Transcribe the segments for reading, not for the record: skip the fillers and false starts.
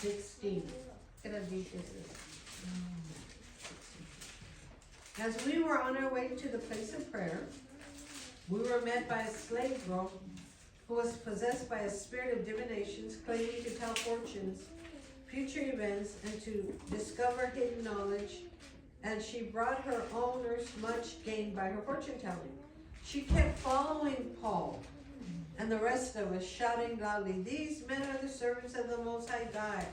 16. Look at how deep this is. As we were on our way to the place of prayer, we were met by a slave girl who was possessed by a spirit of divinations, claiming to tell fortunes, future events, and to discover hidden knowledge. And she brought her owners much gain by her fortune telling. She kept following Paul and the rest of us, shouting loudly, "These men are the servants of the Most High God.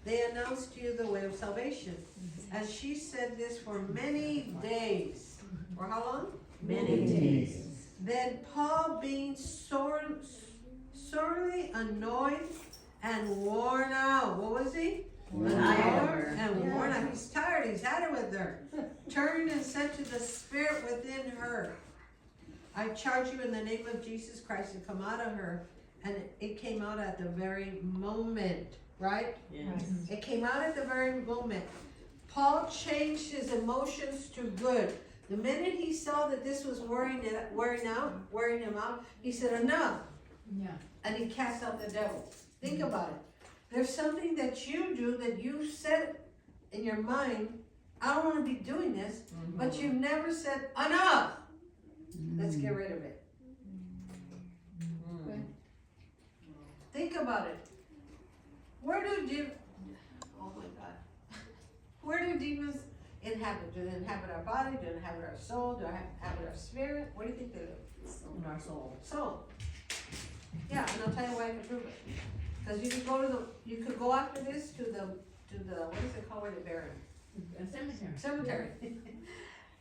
They announce to you the way of salvation." And she said this for many days. For how long? Many days. Then Paul, being sorely annoyed and worn out. What was he? Tired. And worn out. He's tired. He's had it with her. Turned and said to the spirit within her, "I charge you in the name of Jesus Christ to come out of her." And it came out at the very moment, right? Yes. It came out at the very moment. Paul changed his emotions to good. The minute he saw that this was wearing him out, he said, "Enough." Yeah. And he cast out the devil. Think about it. There's something that you do that you said in your mind, "I don't want to be doing this," but you've never said, "Enough. Let's get rid of it." Think about it. Where do oh my God. Where do demons inhabit? Do they inhabit our body? Do they inhabit our soul? Do they inhabit our spirit? Where do you think they live? In our soul. Soul. Yeah, and I'll tell you why I can prove it. Because you could go after this to the what is it called where they bury them? A cemetery. Cemetery.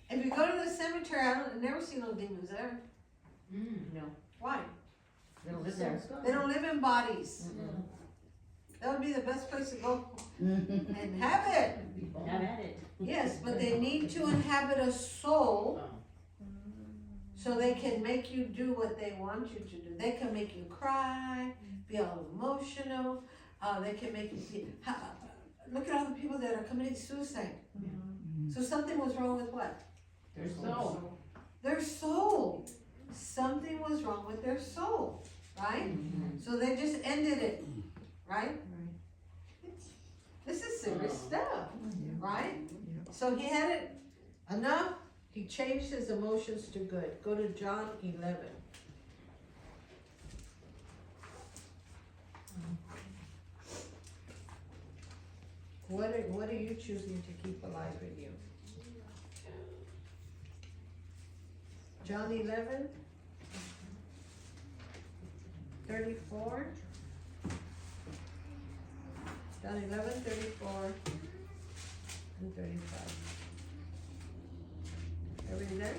If you go to the cemetery, I've never seen no demons there. Mm. No. Why? They don't live there. They don't live in bodies. That would be the best place to go and have it. Have at it. Yes, but they need to inhabit a soul so they can make you do what they want you to do. They can make you cry, be all emotional. They can make you feel. Look at all the people that are committing suicide. So something was wrong with what? Their soul. Their soul. Something was wrong with their soul, right? So they just ended it, right? This is serious stuff, right? So he had it enough. He changed his emotions to good. Go to John 11. What are you choosing to keep alive in you? John 11, 34. John 11, 34 and 35. Everybody there?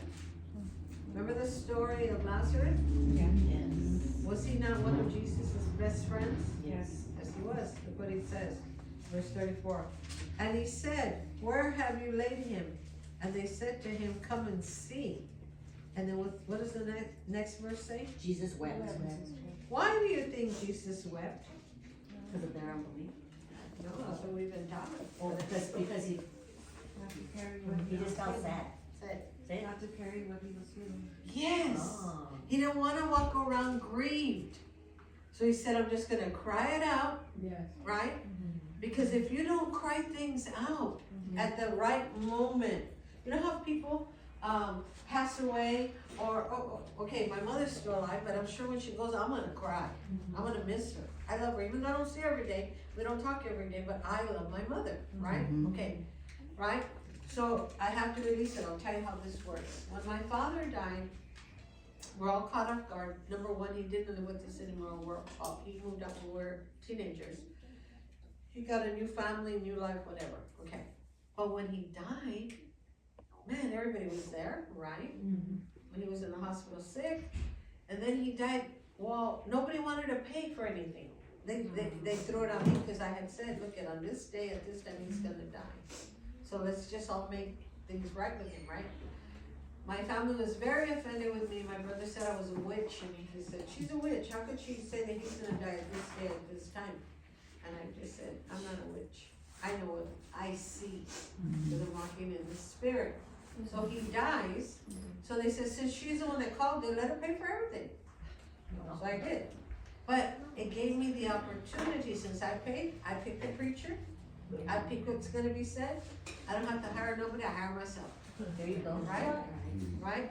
Remember the story of Lazarus? Yes. Was he not one of Jesus' best friends? Yes. Yes, he was. Look what he says. Verse 34. And he said, "Where have you laid him?" And they said to him, "Come and see." And then what does the next verse say? Jesus wept. Why do you think Jesus wept? Because of their unbelief. No, that's what we've been talking. Or because he just felt sad. Say it. Not to carry what he was feeling. Yes. Oh. He didn't want to walk around grieved. So he said, "I'm just going to cry it out," Yes. right? Because if you don't cry things out at the right moment, you know how people pass away or, okay, my mother's still alive, but I'm sure when she goes, I'm going to cry. I'm going to miss her. I love her, even though I don't see her every day. We don't talk every day, but I love my mother, right? Okay, right? So I have to release it. I'll tell you how this works. When my father died, we're all caught off guard. Number one, he didn't live with us anymore. He moved out when we were teenagers. He got a new family, new life, whatever. Okay. But when he died, man, everybody was there, right? When he was in the hospital sick. And then he died. Well, nobody wanted to pay for anything. They threw it on me because I had said, "Look, on this day, at this time, he's going to die. So let's just all make things right with him," right? My family was very offended with me. My brother said I was a witch. And he said, "She's a witch. How could she say that he's going to die at this day, at this time?" And I just said, "I'm not a witch. I know what I see. Because I'm walking in the spirit." So he dies. So they said, since she's the one that called, they let her pay for everything. So I did. But it gave me the opportunity, since I paid, I picked a preacher. preacher. I pick what's gonna be said. I don't have to hire nobody, I hire myself, There you go. Right? right?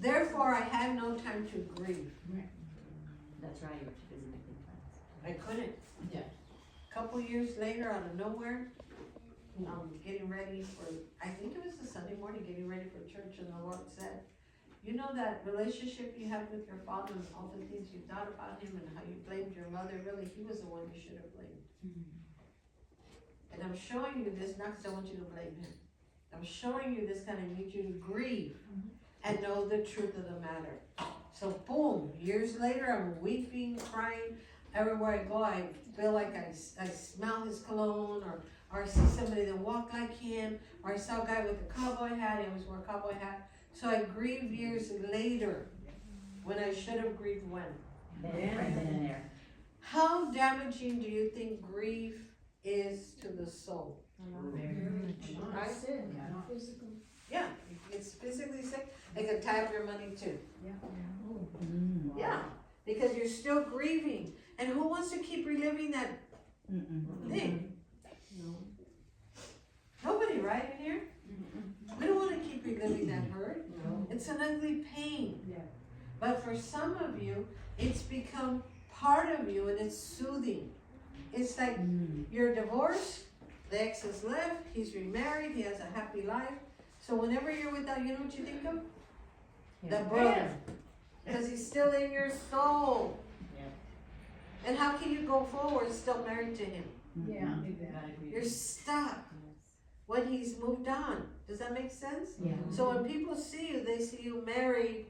Therefore, I have no time to grieve. That's right, you're too busy making plans. I couldn't. Yeah. Couple years later, out of nowhere, getting ready for, I think it was the Sunday morning, getting ready for church, and the Lord said, you know that relationship you have with your father and all the things you thought about him and how you blamed your mother, really, he was the one you should have blamed. And I'm showing you this, not because I want you to blame him. I'm showing you this kind of need you to grieve and know the truth of the matter. So boom, years later, I'm weeping, crying. Everywhere I go, I feel like I smell his cologne, or I see somebody that walk like him, or I saw a guy with a cowboy hat, he always wore a cowboy hat. So I grieve years later, when I should have grieved when. Right then and there. How damaging do you think grief is to the soul? Right? Yeah, it's physically sick. It can tie up your money too. Yeah, because you're still grieving. And who wants to keep reliving that thing? Nobody, right, in here? We don't want to keep reliving that hurt. It's an ugly pain. Yeah. But for some of you, it's become part of you and it's soothing. It's like you're divorced, the ex has left, he's remarried, he has a happy life. So whenever you're with that, you know what you think of? The brother. Because he's still in your soul. Yeah. And how can you go forward still married to him? Yeah. You're stuck when he's moved on. Does that make sense? Yeah. So when people see you, they see you married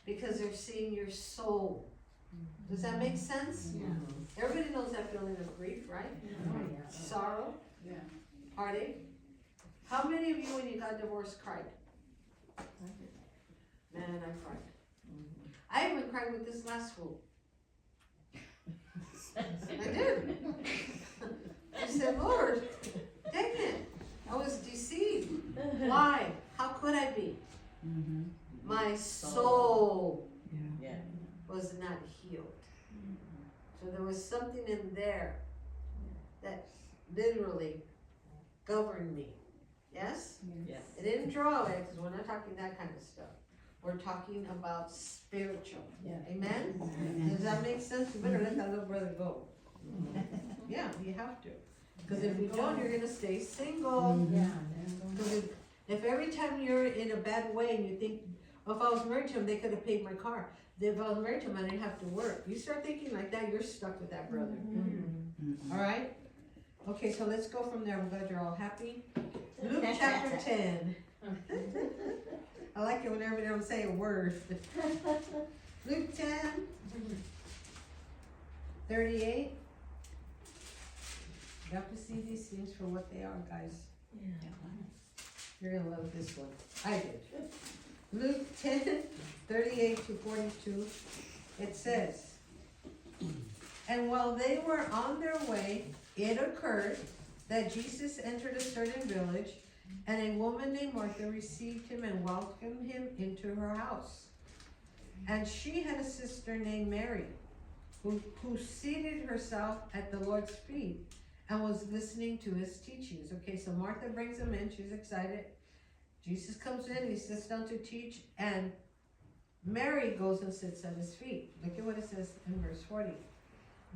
because they're seeing your soul. Does that make sense? Yeah. Everybody knows that feeling of grief, right? Sorrow, Yeah. heartache. How many of you, when you got divorced, cried? Man, I cried. I even cried with this last fool. I did. I said, Lord, dang it. I was deceived. Why? How could I be? My soul Yeah. was not healed. So there was something in there that literally governed me. Yes? Yes. It didn't draw it, because we're not talking that kind of stuff. We're talking about spiritual. Yeah. Amen? Does that make sense? You better let that little brother go. Yeah, you have to. Because if you don't, you're gonna stay single. Yeah. Because if every time you're in a bad way and you think, well, if I was married to him, they could have paid my car. If I was married to him, I didn't have to work. You start thinking like that, you're stuck with that brother. All right? Okay, so let's go from there. I'm glad you're all happy. Luke chapter 10. I like it when everybody don't say a word. Luke 10, 38. You have to see these things for what they are, guys. You're gonna love this one. I did. Luke 10, 38 to 42. It says, and while they were on their way, it occurred that Jesus entered a certain village, and a woman named Martha received him and welcomed him into her house. And she had a sister named Mary, who seated herself at the Lord's feet and was listening to his teachings. Okay, so Martha brings him in, she's excited. Jesus comes in, he sits down to teach, and Mary goes and sits at his feet. Look at what it says in verse 40.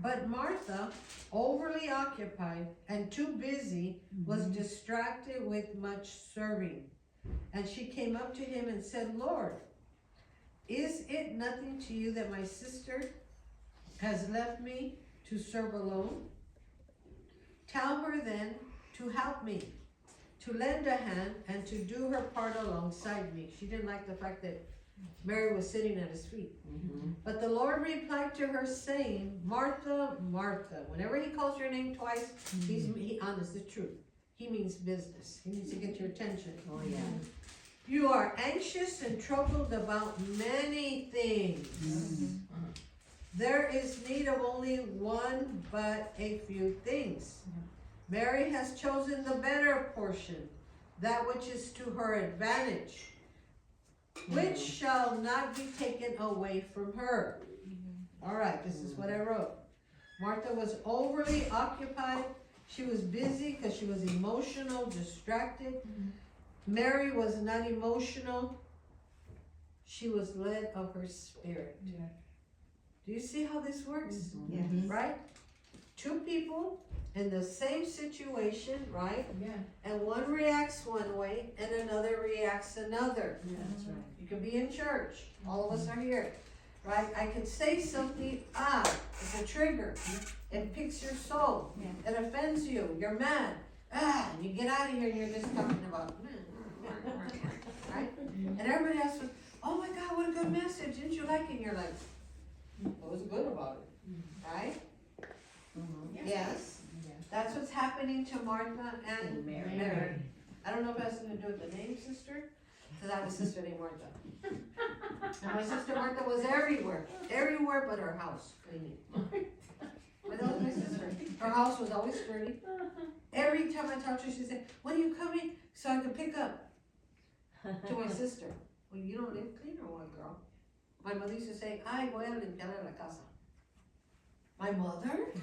But Martha, overly occupied and too busy, was distracted with much serving. And she came up to him and said, Lord, is it nothing to you that my sister has left me to serve alone? Tell her then to help me, to lend a hand and to do her part alongside me. She didn't like the fact that Mary was sitting at his feet. But the Lord replied to her saying, Martha, Martha. Whenever he calls your name twice, he honest, the truth. He means business. He needs to get your attention. Oh yeah. You are anxious and troubled about many things. There is need of only one, but a few things. Mary has chosen the better portion, that which is to her advantage, which shall not be taken away from her. All right, this is what I wrote. Martha was overly occupied. She was busy because she was emotional, distracted. Mary was not emotional. She was led of her spirit. Yeah. Do you see how this works? Yes. Right? Two people in the same situation, right? Yeah. And one reacts one way and another reacts another. That's right. You could be in church. All of us are here. Right? I could say something, it's a trigger. It picks your soul. Yeah. It offends you. You're mad. And you get out of here and you're just talking about, right? And everybody else was, oh my God, what a good message. Didn't you like it? And you're like, what was good about it? Right? Yes. Yeah. That's what's happening to Martha and Mary. Mary. I don't know if it has something to do with the name sister, because I have a sister named Martha. And my sister Martha was everywhere but her house cleaning. But that was my sister. Her house was always dirty. Every time I talked to her, she said, when are you coming so I can pick up? To my sister. Well, you don't live clean or what, girl? My mother used to say, ay, voy a limpiarle la casa. My mother?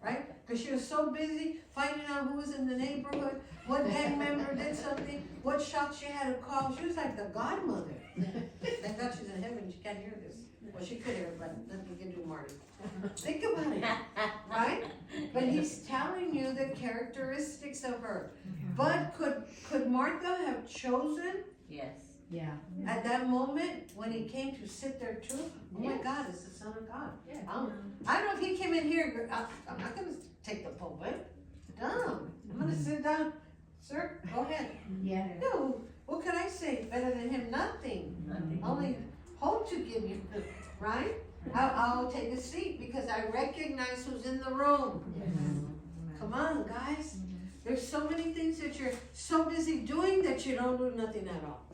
Right? Because she was so busy finding out who was in the neighborhood, what gang member did something, what shot she had to call. She was like the godmother. Thank God she's in heaven, she can't hear this. Well, she could hear it, but nothing can do Marty. Think about it, right? But he's telling you the characteristics of her. But could Martha have chosen Yes. Yeah. at that moment when he came to sit there too? Oh my Yes. God, it's the Son of God. Yeah. I don't know if he came in here, I'm not gonna take the pulpit. Dumb. I'm gonna sit down. Sir, go ahead. Yeah. No, what can I say? Better than him? Nothing. Nothing. Only hope to give you, right? I'll take a seat because I recognize who's in the room. Come on, guys. There's so many things that you're so busy doing that you don't do nothing at all.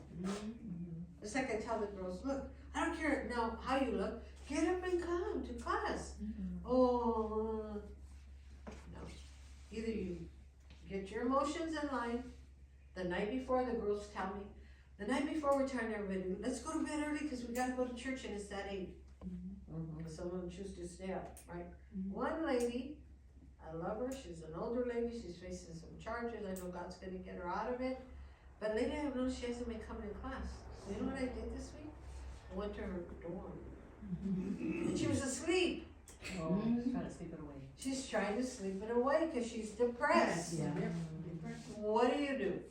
It's like I tell the girls, look, I don't care now how you look, get up and come to class. Oh, no. Either you get your emotions in line. The night before, the girls tell me, the night before we're telling everybody, let's go to bed early because we gotta go to church and it's that 8. Some of them choose to stay up, right? One lady, I love her, she's an older lady, she's facing some charges, I know God's gonna get her out of it. But lately I've noticed she hasn't been coming to class. So you know what I did this week? I went to her dorm. And she was asleep. Oh, trying to sleep it away. She's trying to sleep it away because she's depressed. Yeah. What do? Are you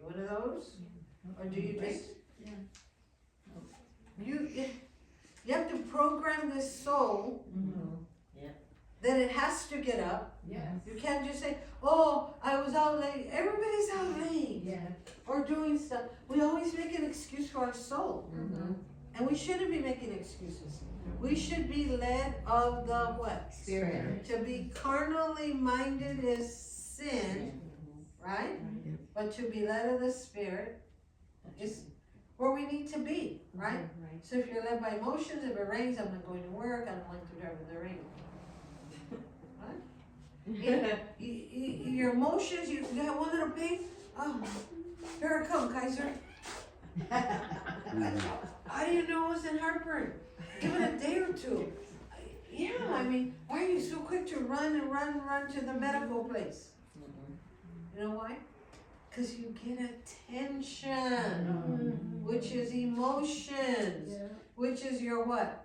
one of those? Or do you just? Yeah. You have to program this soul that it has to get up. Yes. You can't just say, oh, I was out late. Everybody's out late. Yeah. Or doing stuff. We always make an excuse for our soul. And we shouldn't be making excuses. We should be led of the what? Spirit. To be carnally minded is sin, right? But to be led of the Spirit is where we need to be, right? So if you're led by emotions, if it rains, I'm not going to work, I don't like to drive in the rain. Your emotions, you have one little pain, oh, here I come, Kaiser. I didn't know it was in heartburn. Give it a day or two. Yeah, I mean, why are you so quick to run to the medical place? You know why? Because you get attention, which is emotions, which is your what?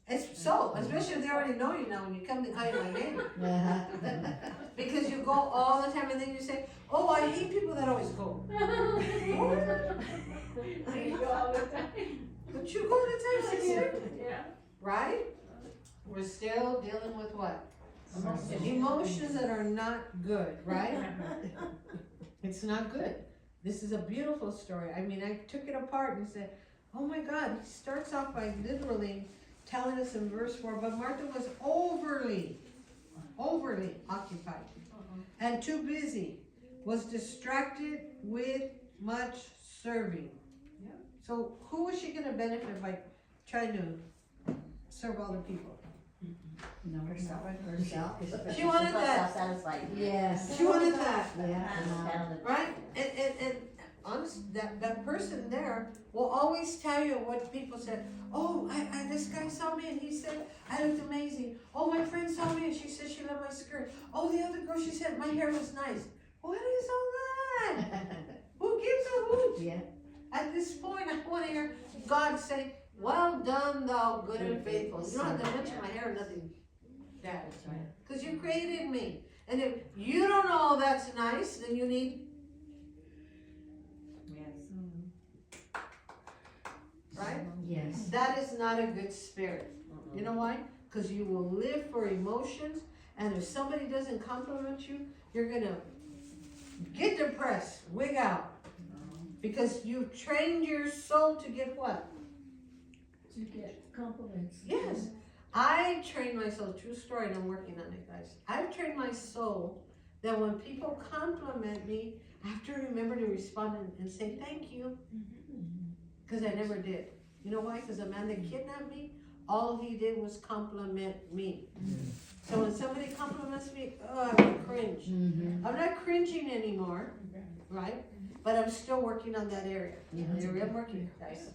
It's so, especially if they already know you now when you come to call you by name. Because you go all the time and then you say, oh, I hate people that always go. You go all the time. But you go all the time, sister. Yeah. Right? We're still dealing with what? Emotions that are not good, right? It's not good. This is a beautiful story. I mean, I took it apart and said, oh my God, he starts off by literally telling us in verse 4, but Martha was overly occupied and too busy, was distracted with much serving. Yeah. So who was she gonna benefit by trying to serve other people? No, Herself. She wanted that. Self-satisfied. Yes. She wanted that, Yeah. right? And honest, that person there will always tell you what people said. Oh, this guy saw me and he said I looked amazing. Oh, my friend saw me and she said she loved my skirt. Oh, the other girl, she said my hair was nice. What is all that? Who gives a hoot? Yeah. At this point, I want to hear God say, well done, thou good and faithful. You don't have to mention my hair or nothing. That's right. Because you created me. And if you don't know that's nice, then you need, Yes. right? Yes. That is not a good spirit. You know why? Because you will live for emotions, and if somebody doesn't compliment you, you're going to get depressed, wig out. Because you've trained your soul to get what? To get compliments. Yes. I trained my soul, true story, and I'm working on it, guys. I've trained my soul that when people compliment me, I have to remember to respond and say thank you. Because I never did. You know why? Because the man that kidnapped me, all he did was compliment me. So when somebody compliments me, oh, I would cringe. I'm not cringing anymore, right? But I'm still working on that area. I'm working, guys.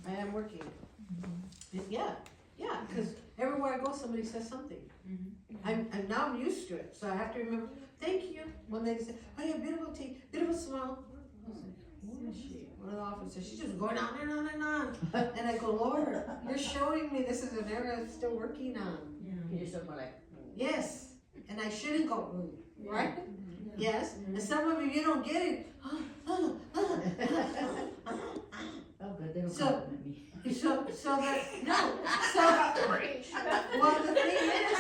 I am working. Yeah, because everywhere I go, somebody says something. I'm now I'm used to it, so I have to remember. Thank you. One lady said, "Oh, you have beautiful teeth, beautiful smile." I was like, "Who is she?" One of the officers. She's just going on and on and on. And I go, "Lord, you're showing me this is an area I'm still working on." You're so polite. Yes, and I shouldn't go, right? Yes, and some of you don't get it. Oh, good. They don't So- compliment me. So that no, so well the thing is.